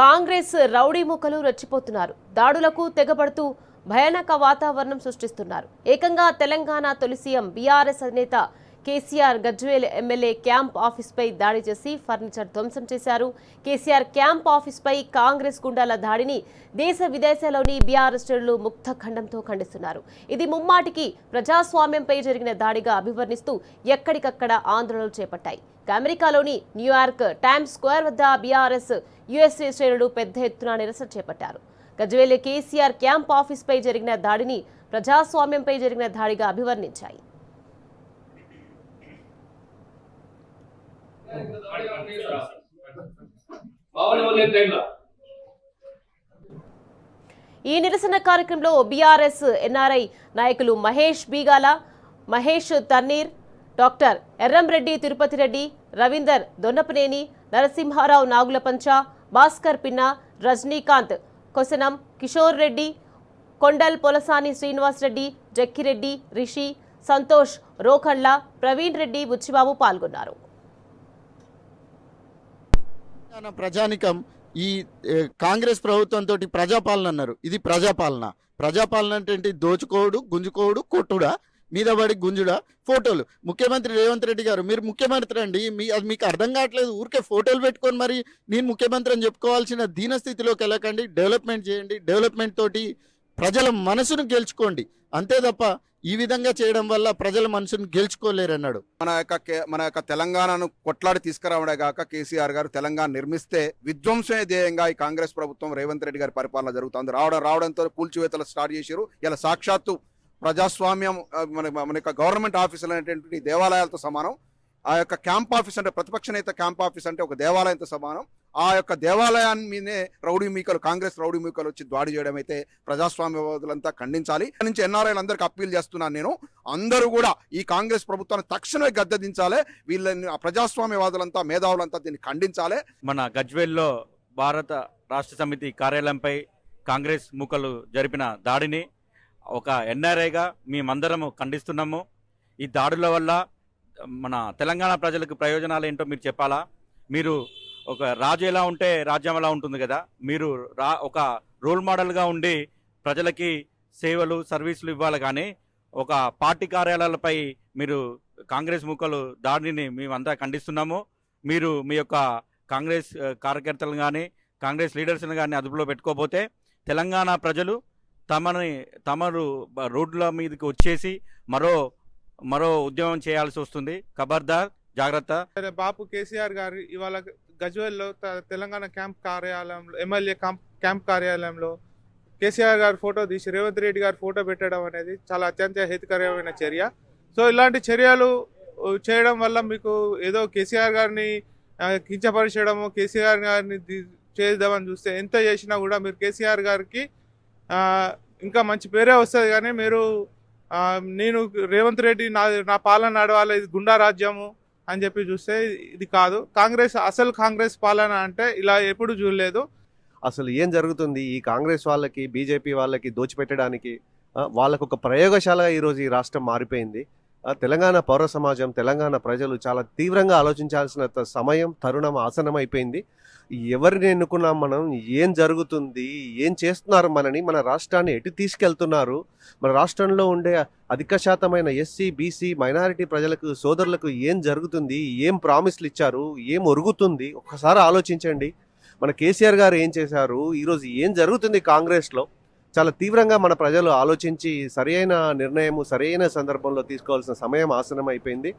Congress rowdy ముక్కలు రెచ్చిపోతున్నారు. దాడులకు తెగబడుతూ భయానక వాతావరణం సృష్టిస్తున్నారు. ఏకంగా తెలంగాణ తొలి సీఎం బీఆర్ఎస్ అధినేత కేసీఆర్ గజ్వేల్ ఎమ్మెల్యే క్యాంప్ ఆఫీస్పై దాడి చేసి ఫర్నిచర్ ధ్వంసం చేశారు. కేసీఆర్ క్యాంప్ ఆఫీస్పై కాంగ్రెస్ గుండాల దాడిని దేశ విదేశాల్లోని బీఆర్ఎస్ శ్రేణులు ముక్త ఖండంతో ఖండిస్తున్నారు. ఇది ముమ్మాటికి ప్రజాస్వామ్యంపై జరిగిన దాడిగా అభివర్ణిస్తూ ఎక్కడికక్కడ ఆందోళనలు చేపట్టాయి. అమెరికాలోని న్యూయార్క్ టైమ్స్ స్క్వేర్ వద్ద బీఆర్ఎస్ యుఎస్ఏ శ్రేణులు పెద్ద ఎత్తున నిరసన చేపట్టారు. గజ్వేల్ కేసీఆర్ క్యాంప్ ఆఫీస్పై జరిగిన దాడిని ప్రజాస్వామ్యంపై జరిగిన దాడిగా అభివర్ణించాయి. ఈ నిరసన కార్యక్రమంలో బీఆర్ఎస్ ఎన్ఆర్ఐ నాయకులు మహేష్ బీగాల, మహేష్ తన్నీర్, డాక్టర్ ఎర్రంరెడ్డి తిరుపతి రెడ్డి, రవీందర్ దొన్నపనేని, నరసింహారావు నాగులపంచ, భాస్కర్ పిన్నా, రజనీకాంత్ కొసనం, కిషోర్ రెడ్డి, కొండల్ పొలసాని శ్రీనివాస్ రెడ్డి, జక్కిరెడ్డి, రిషి, సంతోష్ రోఖండ్ల, ప్రవీణ్ రెడ్డి, బుచ్చిబాబు పాల్గొన్నారు. ప్రజానికం ఈ కాంగ్రెస్ ప్రభుత్వంతో ప్రజాపాలన అన్నారు. ఇది ప్రజాపాలన అంటే దోచుకోవడు, గుంజుకోవడు, కొట్టుడా, మీద పడి గుంజుడా, ఫోటోలు. ముఖ్యమంత్రి రేవంత్ రెడ్డి గారు, మీరు ముఖ్యమంత్రి అండి, అది మీకు అర్థం కావట్లేదు. ఊరికే ఫోటోలు పెట్టుకొని మరి నేను ముఖ్యమంత్రి అని చెప్పుకోవాల్సిన దీనస్థితిలోకి వెళ్ళకండి. డెవలప్మెంట్ చేయండి. డెవలప్మెంట్ తోటి ప్రజల మనసును గెలుచుకోండి. అంతే తప్ప ఈ విధంగా చేయడం వల్ల ప్రజల మనసును గెలుచుకోలేరన్నాడు. మన యొక్క తెలంగాణను కొట్లాడి తీసుకురావడే కాక కేసీఆర్ గారు తెలంగాణ నిర్మిస్తే విధ్వంసమే ధ్యేయంగా ఈ కాంగ్రెస్ ప్రభుత్వం రేవంత్ రెడ్డి గారి పరిపాలన జరుగుతుంది. రావడంతో కూల్చివేతలు స్టార్ట్ చేశారు. ఇలా సాక్షాత్తు ప్రజాస్వామ్యం మన యొక్క గవర్నమెంట్ ఆఫీసులు అనేటువంటి దేవాలయాలతో సమానం. ఆ యొక్క క్యాంప్ ఆఫీస్ అంటే ప్రతిపక్ష నేత క్యాంప్ ఆఫీస్ అంటే ఒక దేవాలయంతో సమానం. ఆ యొక్క దేవాలయాన్ని మీదే కాంగ్రెస్ రౌడీ మీకలు వచ్చి దాడి చేయడం అయితే ప్రజాస్వామ్యవాదులంతా ఖండించాలి. నుంచి ఎన్ఆర్ఐలు అందరికీ అప్పీల్ చేస్తున్నాను నేను. అందరూ కూడా ఈ కాంగ్రెస్ ప్రభుత్వాన్ని తక్షణమే గద్దెదించాలి. వీళ్ళని ప్రజాస్వామ్యవాదులంతా మేధావులంతా దీన్ని ఖండించాలి. మన గజ్వేల్లో భారత రాష్ట్ర సమితి కార్యాలయంపై కాంగ్రెస్ మూకలు జరిపిన దాడిని ఒక ఎన్ఆర్ఐగా మేమందరము ఖండిస్తున్నాము. ఈ దాడుల వల్ల మన తెలంగాణ ప్రజలకు ప్రయోజనాలు ఏంటో మీరు చెప్పాలా? మీరు ఒక రాజు ఎలా ఉంటే రాజ్యం ఎలా ఉంటుంది కదా, మీరు ఒక రోల్ మోడల్గా ఉండి ప్రజలకి సేవలు సర్వీసులు ఇవ్వాలి. కానీ ఒక పార్టీ కార్యాలయాలపై మీరు కాంగ్రెస్ మూకలు దాడిని మేమంతా ఖండిస్తున్నాము. మీరు మీ యొక్క కాంగ్రెస్ కార్యకర్తలను కానీ కాంగ్రెస్ లీడర్స్ని కానీ అదుపులో పెట్టుకోకపోతే తెలంగాణ ప్రజలు తమరు రోడ్ల మీదకి వచ్చేసి మరో ఉద్యమం చేయాల్సి వస్తుంది. ఖబర్దార్, జాగ్రత్త. బాపు కేసీఆర్ గారు ఇవాళ గజ్వేల్లో తెలంగాణ క్యాంప్ కార్యాలయంలో ఎమ్మెల్యే క్యాంప్ కార్యాలయంలో కేసీఆర్ గారి ఫోటో తీసి రేవంత్ రెడ్డి గారి ఫోటో పెట్టడం అనేది చాలా అత్యంత హేతుకరమైన చర్య. సో ఇలాంటి చర్యలు చేయడం వల్ల మీకు ఏదో కేసీఆర్ గారిని కించపరిచడము, కేసీఆర్ గారిని చేద్దామని చూస్తే ఎంత చేసినా కూడా మీరు కేసీఆర్ గారికి ఇంకా మంచి పేరే వస్తుంది. కానీ మీరు నేను రేవంత్ రెడ్డి నా పాలన నడవాలి, ఇది గుండా రాజ్యము అని చెప్పి చూస్తే ఇది కాదు. అసలు కాంగ్రెస్ పాలన అంటే ఇలా ఎప్పుడు చూడలేదు. అసలు ఏం జరుగుతుంది? ఈ కాంగ్రెస్ వాళ్ళకి, బీజేపీ వాళ్ళకి దోచిపెట్టడానికి వాళ్ళకు ఒక ప్రయోగశాలగా ఈరోజు ఈ రాష్ట్రం మారిపోయింది. తెలంగాణ పౌర సమాజం, తెలంగాణ ప్రజలు చాలా తీవ్రంగా ఆలోచించాల్సిన సమయం, తరుణం ఆసనమైపోయింది. ఎవరిని ఎన్నుకున్నాం మనం? ఏం జరుగుతుంది? ఏం చేస్తున్నారు? మన రాష్ట్రాన్ని ఎటు తీసుకెళ్తున్నారు? మన రాష్ట్రంలో ఉండే అధిక శాతమైన ఎస్సీ, బీసీ, మైనారిటీ ప్రజలకు, సోదరులకు ఏం జరుగుతుంది? ఏం ప్రామిస్లు ఇచ్చారు? ఏం ఒరుగుతుంది? ఒక్కసారి ఆలోచించండి. మన కేసీఆర్ గారు ఏం చేశారు? ఈరోజు ఏం జరుగుతుంది కాంగ్రెస్లో? చాలా తీవ్రంగా మన ప్రజలు ఆలోచించి సరైన నిర్ణయము, సరైన సందర్భంలో తీసుకోవాల్సిన సమయం ఆసనం అయిపోయింది.